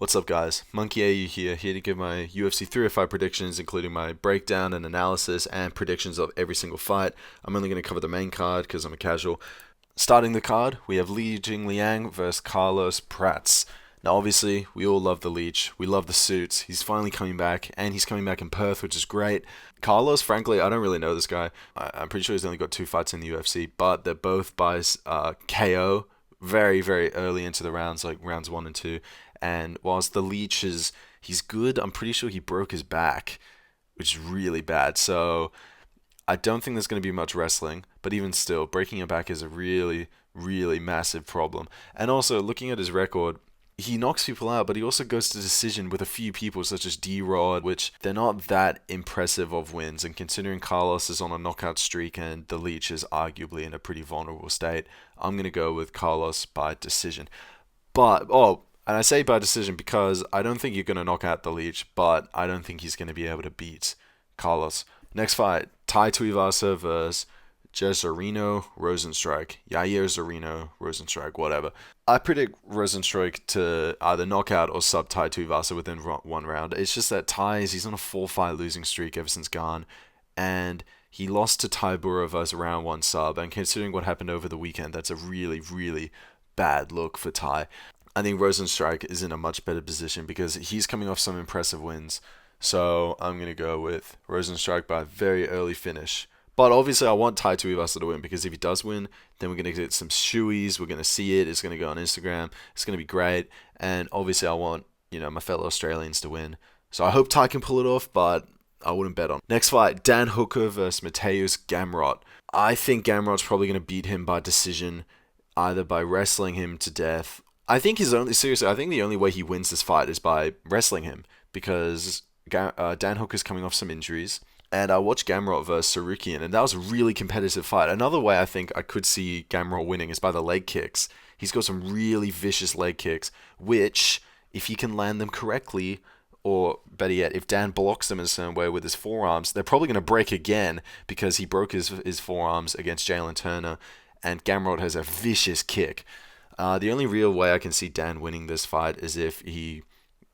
What's up, guys? Monke AU here to give my UFC 305 predictions, including my breakdown and analysis and predictions of every single fight. I'm only going to cover the main card because I'm a casual. Starting the card, we have Li Jingliang versus Carlos Prats. Now, obviously, we all love the Leech. We love the suits. He's finally coming back, and he's coming back in Perth, which is great. Carlos, frankly, I don't really know this guy. I'm pretty sure he's only got 2 fights in the UFC, but they're both by KO very, very early into the rounds, like rounds 1 and 2. And whilst the Leech he's good, I'm pretty sure he broke his back, which is really bad. So I don't think there's going to be much wrestling, but even still, breaking a back is a really, really massive problem. And also, looking at his record, he knocks people out, but he also goes to decision with a few people, such as D-Rod, which they're not that impressive of wins. And considering Carlos is on a knockout streak and the Leech is arguably in a pretty vulnerable state, I'm going to go with Carlos by decision. And I say by decision because I don't think you're going to knock out the Leech, but I don't think he's going to be able to beat Carlos. Next fight, Tai Tuivasa versus Jezerino Rosenstrike. Yair Zorino Rosenstrike, whatever. I predict Rosenstrike to either knock out or sub Tai Tuivasa within one round. It's just that he's on a 4-fight losing streak ever since Gane, and he lost to Tai Buravas round 1 sub, and considering what happened over the weekend, that's a really, really bad look for Tai. I think Rosenstrike is in a much better position because he's coming off some impressive wins. So I'm going to go with Rosenstrike by a very early finish. But obviously I want Tai Tuivasa to win because if he does win, then we're going to get some shoeies. We're going to see it. It's going to go on Instagram. It's going to be great. And obviously I want, my fellow Australians to win. So I hope Tai can pull it off, but I wouldn't bet on it. Next fight, Dan Hooker versus Mateusz Gamrot. I think Gamrot's probably going to beat him by decision, either by wrestling him to death. I think the only way he wins this fight is by wrestling him because Dan Hooker's coming off some injuries. And I watched Gamrot versus Sarukian, and that was a really competitive fight. Another way I think I could see Gamrot winning is by the leg kicks. He's got some really vicious leg kicks, which, if he can land them correctly, or better yet, if Dan blocks them in a certain way with his forearms, they're probably going to break again because he broke his forearms against Jalen Turner, and Gamrot has a vicious kick. The only real way I can see Dan winning this fight is if he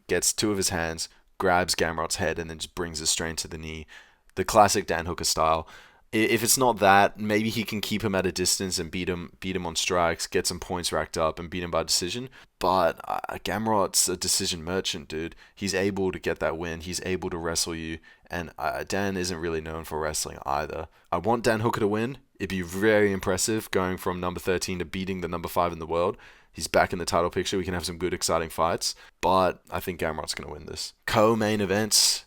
gets 2 of his hands, grabs Gamrot's head, and then just brings it straight to the knee. The classic Dan Hooker style. If it's not that, maybe he can keep him at a distance and beat him on strikes, get some points racked up, and beat him by decision. But Gamrot's a decision merchant, dude. He's able to get that win. He's able to wrestle you. And Dan isn't really known for wrestling either. I want Dan Hooker to win. It'd be very impressive going from number 13 to beating the number 5 in the world. He's back in the title picture. We can have some good, exciting fights. But I think Gamrot's going to win this. Co-main events.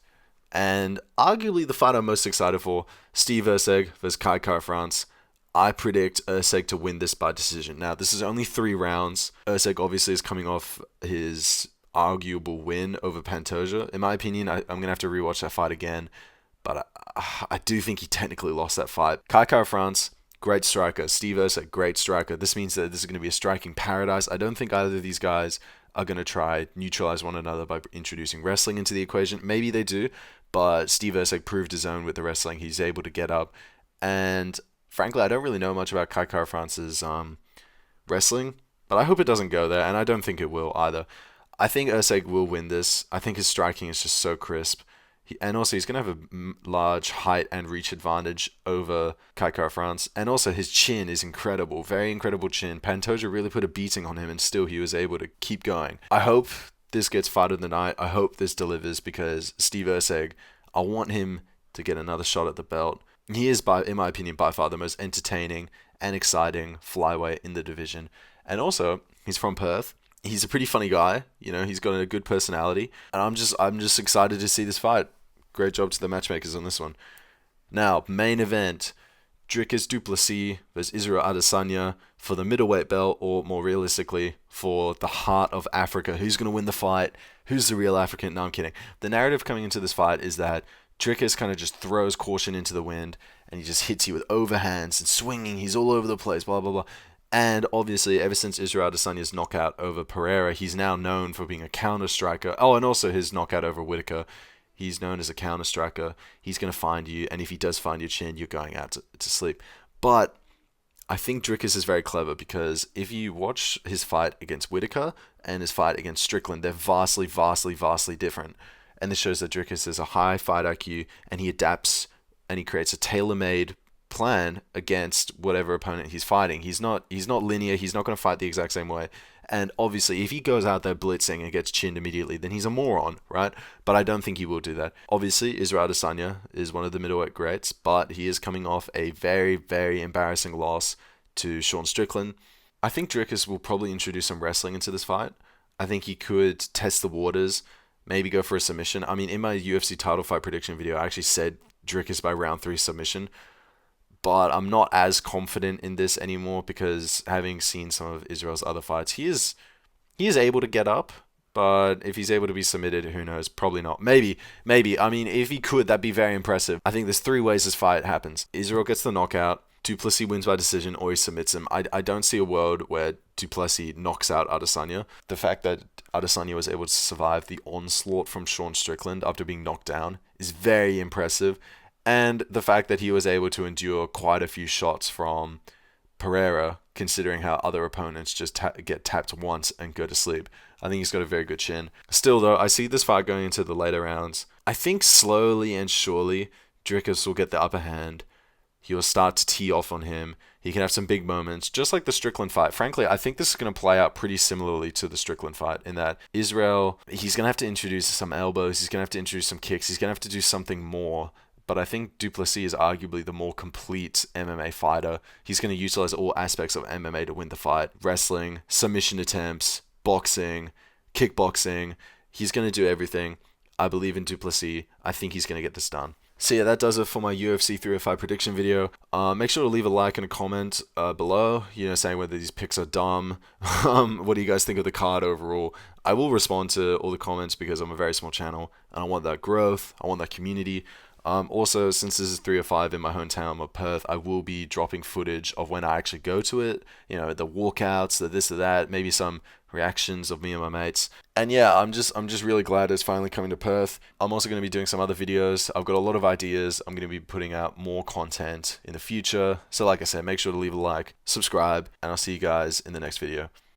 And arguably the fight I'm most excited for, Steve Erceg versus Kai Kara-France. I predict Erceg to win this by decision. Now, this is only 3 rounds. Erceg obviously is coming off his arguable win over Pantoja. In my opinion, I'm going to have to rewatch that fight again. But I do think he technically lost that fight. Kai Kara-France, great striker. Steve Erceg, great striker. This means that this is going to be a striking paradise. I don't think either of these guys are going to try neutralize one another by introducing wrestling into the equation. Maybe they do, but Steve Erceg proved his own with the wrestling. He's able to get up. And frankly, I don't really know much about Kai Kara-France's wrestling, but I hope it doesn't go there, and I don't think it will either. I think Erceg will win this. I think his striking is just so crisp. And also, he's going to have a large height and reach advantage over Kai Kara-France. And also, his chin is incredible. Very incredible chin. Pantoja really put a beating on him, and still he was able to keep going. I hope this gets fight of the night. I hope this delivers because Steve Erceg, I want him to get another shot at the belt. He is, in my opinion, by far the most entertaining and exciting flyweight in the division. And also, he's from Perth. He's a pretty funny guy. He's got a good personality. And I'm just excited to see this fight. Great job to the matchmakers on this one. Now, main event, Dricus du Plessis versus Israel Adesanya for the middleweight belt, or more realistically, for the heart of Africa. Who's going to win the fight? Who's the real African? No, I'm kidding. The narrative coming into this fight is that Dricus kind of just throws caution into the wind, and he just hits you with overhands and swinging. He's all over the place, blah, blah, blah. And obviously, ever since Israel Adesanya's knockout over Pereira, he's now known for being a counter striker. Oh, and also his knockout over Whitaker. He's known as a counter striker. He's going to find you, and if he does find your chin, you're going out to sleep. But I think Dricus is very clever because if you watch his fight against Whitaker and his fight against Strickland, they're vastly, vastly, vastly different. And this shows that Dricus has a high fight IQ and he adapts and he creates a tailor-made plan against whatever opponent he's fighting. He's not linear. He's not going to fight the exact same way. And obviously, if he goes out there blitzing and gets chinned immediately, then he's a moron, right? But I don't think he will do that. Obviously, Israel Adesanya is one of the middleweight greats, but he is coming off a very, very embarrassing loss to Sean Strickland. I think Dricus will probably introduce some wrestling into this fight. I think he could test the waters, maybe go for a submission. I mean, in my UFC title fight prediction video, I actually said Dricus by round 3 submission, but I'm not as confident in this anymore because having seen some of Israel's other fights, he is able to get up, but if he's able to be submitted, who knows? Probably not. Maybe. I mean, if he could, that'd be very impressive. I think there's 3 ways this fight happens. Israel gets the knockout, Duplessis wins by decision, or he submits him. I don't see a world where Duplessis knocks out Adesanya. The fact that Adesanya was able to survive the onslaught from Sean Strickland after being knocked down is very impressive. And the fact that he was able to endure quite a few shots from Pereira, considering how other opponents just get tapped once and go to sleep. I think he's got a very good chin. Still, though, I see this fight going into the later rounds. I think slowly and surely, Dricus will get the upper hand. He will start to tee off on him. He can have some big moments, just like the Strickland fight. Frankly, I think this is going to play out pretty similarly to the Strickland fight in that Israel, he's going to have to introduce some elbows. He's going to have to introduce some kicks. He's going to have to do something more. But I think Duplessis is arguably the more complete MMA fighter. He's going to utilize all aspects of MMA to win the fight. Wrestling, submission attempts, boxing, kickboxing. He's going to do everything. I believe in Duplessis. I think he's going to get this done. So yeah, that does it for my UFC 305 prediction video. Make sure to leave a like and a comment below, saying whether these picks are dumb. What do you guys think of the card overall? I will respond to all the comments because I'm a very small channel and I want that growth. I want that community. Also, since this is 305 in my hometown of Perth, I will be dropping footage of when I actually go to it, the walkouts, the this or that, maybe some reactions of me and my mates. And yeah, I'm just really glad it's finally coming to Perth. I'm also going to be doing some other videos. I've got a lot of ideas. I'm going to be putting out more content in the future. So like I said, make sure to leave a like, subscribe, and I'll see you guys in the next video.